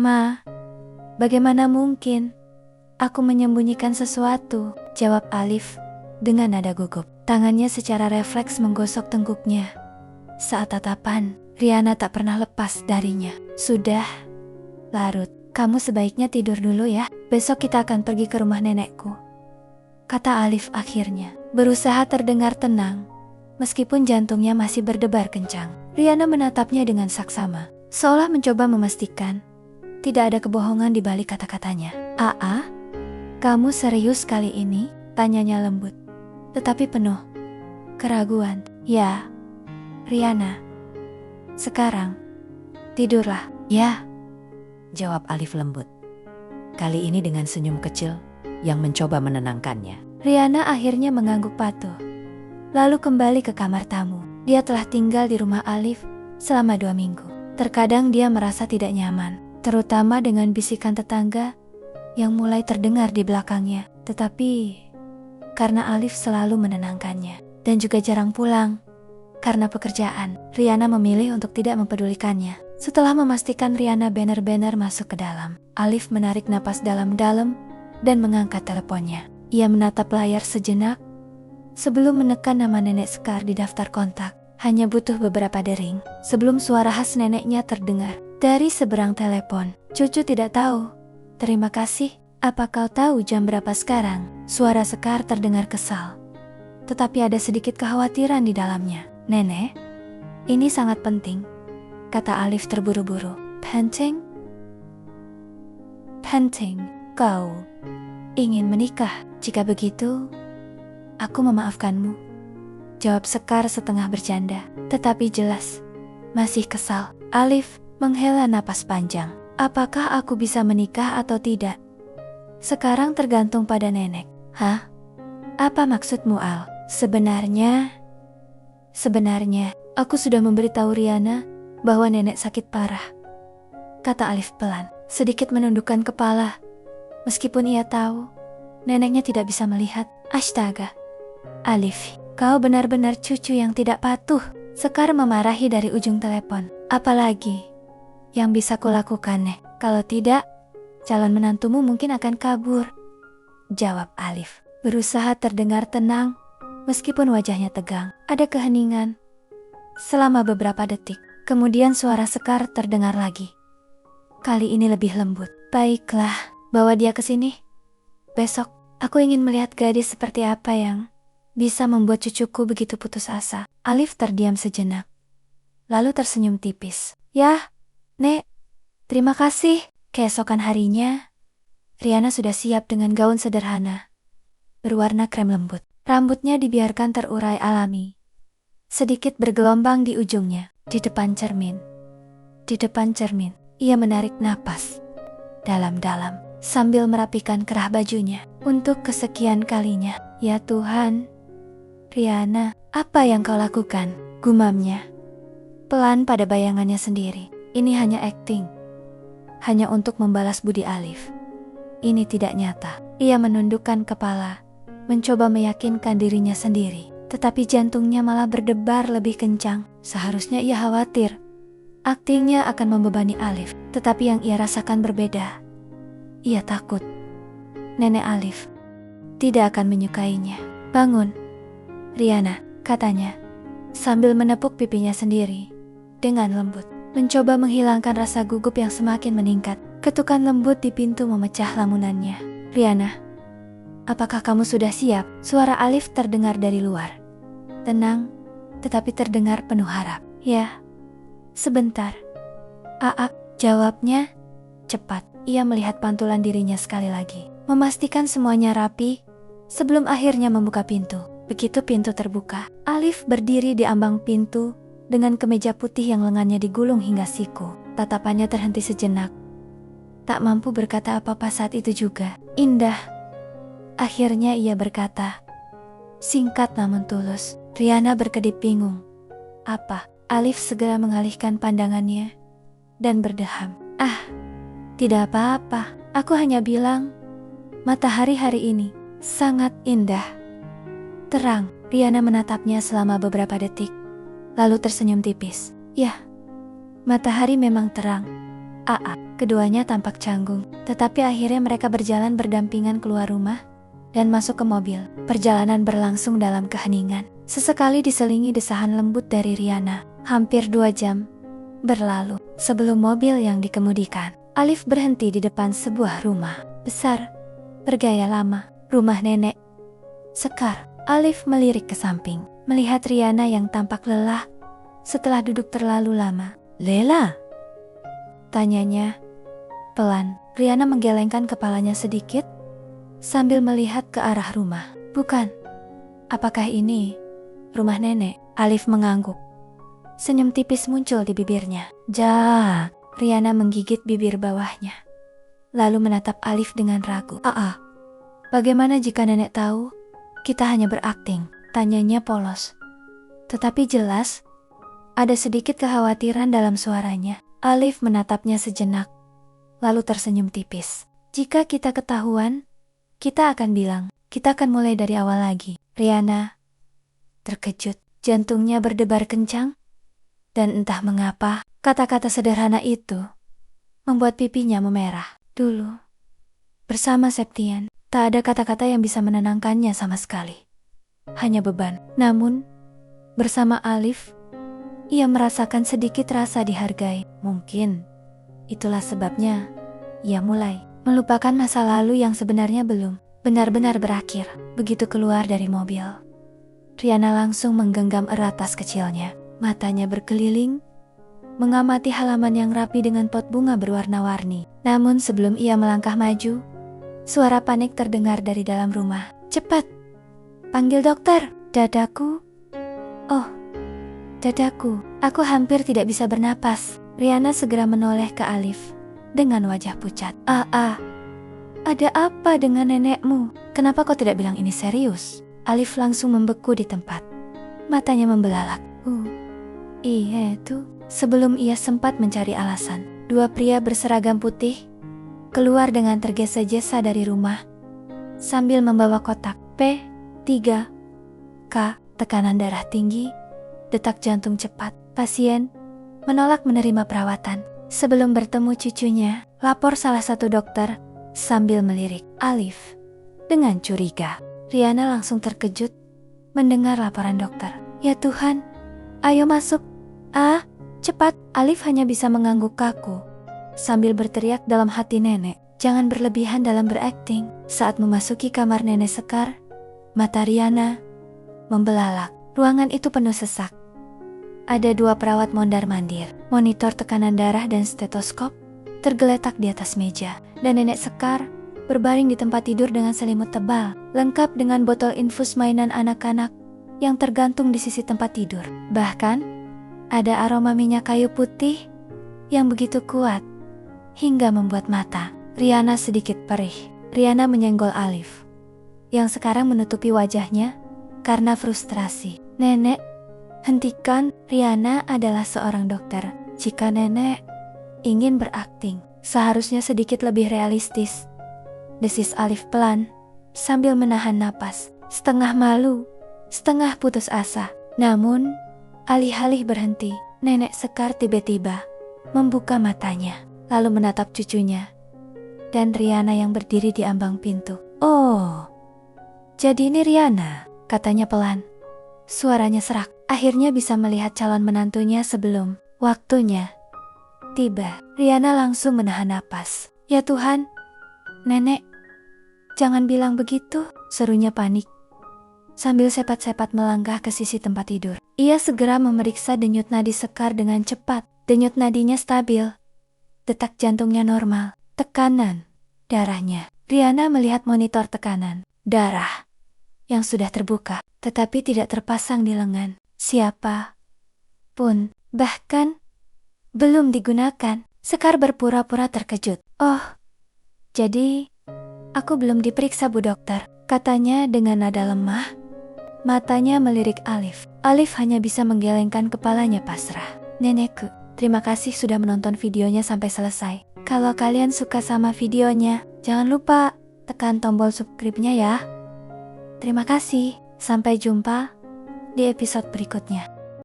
Ma, bagaimana mungkin aku menyembunyikan sesuatu? Jawab Alif dengan nada gugup. Tangannya secara refleks menggosok tengkuknya. Saat tatapan, Riana tak pernah lepas darinya. Sudah, larut. Kamu sebaiknya tidur dulu ya. Besok kita akan pergi ke rumah nenekku, kata Alif akhirnya. Berusaha terdengar tenang, meskipun jantungnya masih berdebar kencang. Riana menatapnya dengan saksama, seolah mencoba memastikan tidak ada kebohongan di balik kata-katanya. "Aa, kamu serius kali ini?" tanyanya lembut, tetapi penuh keraguan. "Ya, Riana. Sekarang, tidurlah." "Ya," jawab Alif lembut. Kali ini dengan senyum kecil yang mencoba menenangkannya. Riana akhirnya mengangguk patuh, lalu kembali ke kamar tamu. Dia telah tinggal di rumah Alif selama 2 minggu. Terkadang dia merasa tidak nyaman, terutama dengan bisikan tetangga yang mulai terdengar di belakangnya. Tetapi karena Alif selalu menenangkannya dan juga jarang pulang karena pekerjaan, Riana memilih untuk tidak mempedulikannya. Setelah memastikan Riana benar-benar masuk ke dalam, Alif menarik napas dalam-dalam dan mengangkat teleponnya. Ia menatap layar sejenak sebelum menekan nama nenek Sekar di daftar kontak. Hanya butuh beberapa dering sebelum suara khas neneknya terdengar dari seberang telepon. "Cucu tidak tahu." "Terima kasih. Apa kau tahu jam berapa sekarang?" Suara Sekar terdengar kesal, tetapi ada sedikit kekhawatiran di dalamnya. "Nenek, ini sangat penting," kata Alif terburu-buru. "Penting? Penting? Kau ingin menikah? Jika begitu, aku memaafkanmu," jawab Sekar setengah bercanda, tetapi jelas masih kesal. Alif menghela napas panjang. "Apakah aku bisa menikah atau tidak? Sekarang tergantung pada nenek." "Hah? Apa maksudmu, Al?" Sebenarnya, aku sudah memberitahu Riana bahwa nenek sakit parah," kata Alif pelan, sedikit menundukkan kepala, meskipun ia tahu neneknya tidak bisa melihat. "Astaga, Alif, kau benar-benar cucu yang tidak patuh." Sekar memarahi dari ujung telepon. "Apalagi yang bisa kulakukan, Nek? Kalau tidak, calon menantumu mungkin akan kabur," jawab Alif, berusaha terdengar tenang meskipun wajahnya tegang. Ada keheningan selama beberapa detik. Kemudian suara Sekar terdengar lagi. Kali ini lebih lembut. "Baiklah, bawa dia ke sini. Besok, aku ingin melihat gadis seperti apa yang bisa membuat cucuku begitu putus asa." Alif terdiam sejenak, lalu tersenyum tipis. "Yah, Nek, terima kasih." Keesokan harinya, Riana sudah siap dengan gaun sederhana berwarna krem lembut. Rambutnya dibiarkan terurai alami, sedikit bergelombang di ujungnya. Di depan cermin, ia menarik napas dalam-dalam sambil merapikan kerah bajunya. Untuk kesekian kalinya, "Ya Tuhan, Riana, apa yang kau lakukan?" gumamnya pelan pada bayangannya sendiri. Ini hanya akting, hanya untuk membalas budi Alif. Ini tidak nyata. Ia menundukkan kepala, mencoba meyakinkan dirinya sendiri, tetapi jantungnya malah berdebar lebih kencang. Seharusnya ia khawatir aktingnya akan membebani Alif, tetapi yang ia rasakan berbeda. Ia takut nenek Alif tidak akan menyukainya. "Bangun, Riana," katanya, sambil menepuk pipinya sendiri dengan lembut, mencoba menghilangkan rasa gugup yang semakin meningkat. Ketukan lembut di pintu memecah lamunannya. "Riana, apakah kamu sudah siap?" Suara Alif terdengar dari luar, tenang tetapi terdengar penuh harap. "Ya, sebentar." "Aa," jawabnya cepat. Ia melihat pantulan dirinya sekali lagi, memastikan semuanya rapi sebelum akhirnya membuka pintu. Begitu pintu terbuka, Alif berdiri di ambang pintu dengan kemeja putih yang lengannya digulung hingga siku. Tatapannya terhenti sejenak, tak mampu berkata apa-apa saat itu juga. "Indah," akhirnya ia berkata, singkat namun tulus. Riana berkedip bingung. "Apa?" Alif segera mengalihkan pandangannya dan berdeham. "Ah, tidak apa-apa. Aku hanya bilang matahari hari ini sangat indah, terang." Riana menatapnya selama beberapa detik, lalu tersenyum tipis. "Yah, matahari memang terang, Aa," Keduanya tampak canggung, tetapi akhirnya mereka berjalan berdampingan keluar rumah dan masuk ke mobil. Perjalanan berlangsung dalam keheningan. Sesekali diselingi desahan lembut dari Riana. Hampir 2 jam berlalu sebelum mobil yang dikemudikan Alif berhenti di depan sebuah rumah besar bergaya lama, rumah nenek Sekar. Alif melirik ke samping, melihat Riana yang tampak lelah setelah duduk terlalu lama. "Lela?" tanyanya pelan. Riana menggelengkan kepalanya sedikit sambil melihat ke arah rumah. "Bukan. Apakah ini rumah nenek?" Alif mengangguk. Senyum tipis muncul di bibirnya. "Jak." Riana menggigit bibir bawahnya, lalu menatap Alif dengan ragu. Bagaimana jika nenek tahu kita hanya berakting?" tanyanya polos. Tetapi jelas ada sedikit kekhawatiran dalam suaranya. Alif menatapnya sejenak, lalu tersenyum tipis. "Jika kita ketahuan, kita akan bilang, kita akan mulai dari awal lagi." Riana terkejut, jantungnya berdebar kencang, dan entah mengapa kata-kata sederhana itu membuat pipinya memerah. Dulu, bersama Septian, tak ada kata-kata yang bisa menenangkannya sama sekali. Hanya beban. Namun, bersama Alif, ia merasakan sedikit rasa dihargai. Mungkin itulah sebabnya ia mulai melupakan masa lalu yang sebenarnya belum benar-benar berakhir. Begitu keluar dari mobil, Riana langsung menggenggam erat tas kecilnya. Matanya berkeliling, mengamati halaman yang rapi dengan pot bunga berwarna-warni. Namun sebelum ia melangkah maju, suara panik terdengar dari dalam rumah. "Cepat, panggil dokter." "Dadaku. Oh, dadaku. Aku hampir tidak bisa bernapas." Riana segera menoleh ke Alif dengan wajah pucat. Ada apa dengan nenekmu? Kenapa kau tidak bilang ini serius?" Alif langsung membeku di tempat. Matanya membelalak. Iya itu." Sebelum ia sempat mencari alasan, 2 pria berseragam putih keluar dengan tergesa-gesa dari rumah sambil membawa kotak P3K, tekanan darah tinggi, detak jantung cepat. Pasien menolak menerima perawatan. Sebelum bertemu cucunya, lapor salah satu dokter sambil melirik Alif dengan curiga. Riana langsung terkejut mendengar laporan dokter. "Ya Tuhan, ayo masuk. Cepat." Alif hanya bisa mengangguk kaku sambil berteriak dalam hati nenek, "Jangan berlebihan dalam berakting." Saat memasuki kamar nenek Sekar, mata Riana membelalak. Ruangan itu penuh sesak. Ada 2 perawat mondar-mandir, monitor tekanan darah dan stetoskop tergeletak di atas meja, dan nenek Sekar berbaring di tempat tidur dengan selimut tebal, lengkap dengan botol infus mainan anak-anak yang tergantung di sisi tempat tidur. Bahkan ada aroma minyak kayu putih yang begitu kuat hingga membuat mata Riana sedikit perih. Riana menyenggol Alif yang sekarang menutupi wajahnya karena frustrasi. "Nenek, hentikan. Riana adalah seorang dokter. Jika nenek ingin berakting, seharusnya sedikit lebih realistis," desis Alif pelan sambil menahan napas, setengah malu, setengah putus asa. Namun alih-alih berhenti, nenek Sekar tiba-tiba membuka matanya, lalu menatap cucunya dan Riana yang berdiri di ambang pintu. "Oh, jadi ini Riana," katanya pelan. Suaranya serak. Akhirnya bisa melihat calon menantunya sebelum waktunya tiba. Riana langsung menahan napas. "Ya Tuhan, nenek, jangan bilang begitu," serunya panik sambil sepat-sepat melangkah ke sisi tempat tidur. Ia segera memeriksa denyut nadi Sekar dengan cepat. Denyut nadinya stabil, detak jantungnya normal, tekanan darahnya. Riana melihat monitor tekanan darah yang sudah terbuka, tetapi tidak terpasang di lengan siapa pun, bahkan belum digunakan. Sekar berpura-pura terkejut. "Oh, jadi aku belum diperiksa Bu Dokter," katanya dengan nada lemah. Matanya melirik Alif. Alif hanya bisa menggelengkan kepalanya pasrah. "Nenekku, terima kasih sudah menonton videonya sampai selesai. Kalau kalian suka sama videonya, jangan lupa tekan tombol subscribe-nya ya. Terima kasih, sampai jumpa di episode berikutnya."